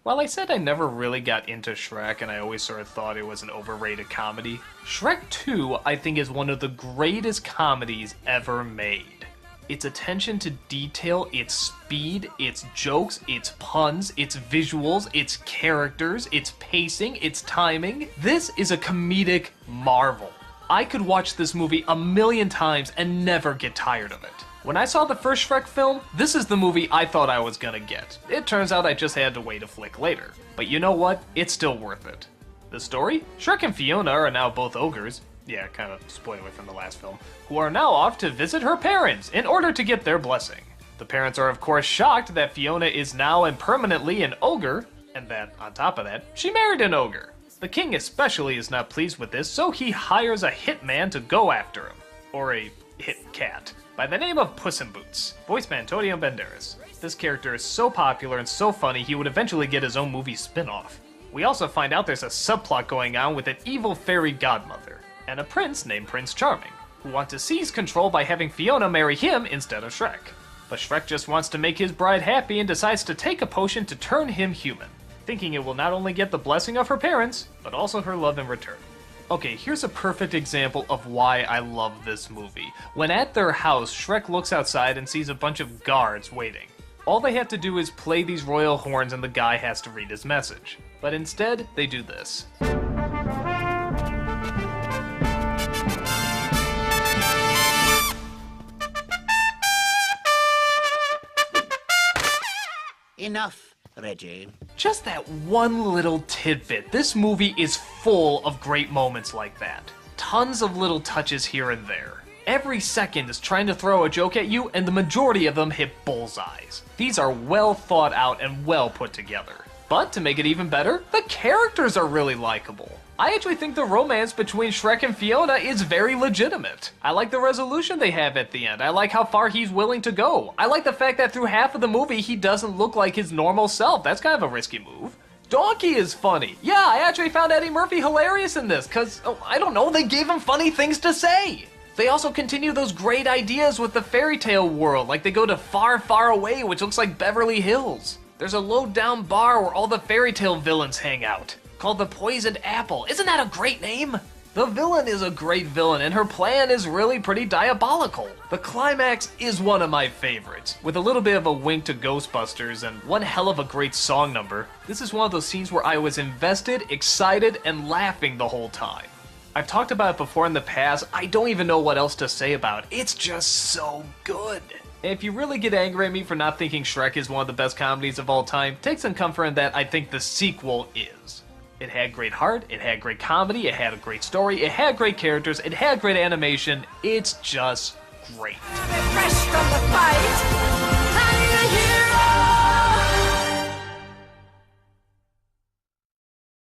While I said I never really got into Shrek and I always sort of thought it was an overrated comedy, Shrek 2 I think is one of the greatest comedies ever made. Its attention to detail, its speed, its jokes, its puns, its visuals, its characters, its pacing, its timing. This is a comedic marvel. I could watch this movie a million times and never get tired of it. When I saw the first Shrek film, this is the movie I thought I was gonna get. It turns out I just had to wait a flick later. But you know what? It's still worth it. The story? Shrek and Fiona are now both ogres, yeah, kind of spoiler from the last film, who are now off to visit her parents in order to get their blessing. The parents are of course shocked that Fiona is now and permanently an ogre, and that, on top of that, she married an ogre. The king especially is not pleased with this, so he hires a hitman to go after him. Or a hit cat. By the name of Puss in Boots, voiced by Antonio Banderas. This character is so popular and so funny he would eventually get his own movie spin-off. We also find out there's a subplot going on with an evil fairy godmother, and a prince named Prince Charming, who want to seize control by having Fiona marry him instead of Shrek. But Shrek just wants to make his bride happy and decides to take a potion to turn him human, thinking it will not only get the blessing of her parents, but also her love in return. Okay, here's a perfect example of why I love this movie. When at their house, Shrek looks outside and sees a bunch of guards waiting. All they have to do is play these royal horns and the guy has to read his message. But instead, they do this. Enough, Reggie. Just that one little tidbit. This movie is full of great moments like that. Tons of little touches here and there. Every second is trying to throw a joke at you, and the majority of them hit bullseyes. These are well thought out and well put together. But to make it even better, the characters are really likable. I actually think the romance between Shrek and Fiona is very legitimate. I like the resolution they have at the end. I like how far he's willing to go. I like the fact that through half of the movie he doesn't look like his normal self. That's kind of a risky move. Donkey is funny. Yeah, I actually found Eddie Murphy hilarious in this, cause, I don't know, they gave him funny things to say. They also continue those great ideas with the fairy tale world, like they go to Far, Far Away, which looks like Beverly Hills. There's a low-down bar where all the fairy tale villains hang out, called the Poisoned Apple. Isn't that a great name? The villain is a great villain, and her plan is really pretty diabolical. The climax is one of my favorites, with a little bit of a wink to Ghostbusters and one hell of a great song number. This is one of those scenes where I was invested, excited, and laughing the whole time. I've talked about it before in the past, I don't even know what else to say about it. It's just so good. And if you really get angry at me for not thinking Shrek is one of the best comedies of all time, take some comfort in that I think the sequel is. It had great heart, it had great comedy, it had a great story, it had great characters, it had great animation. It's just great.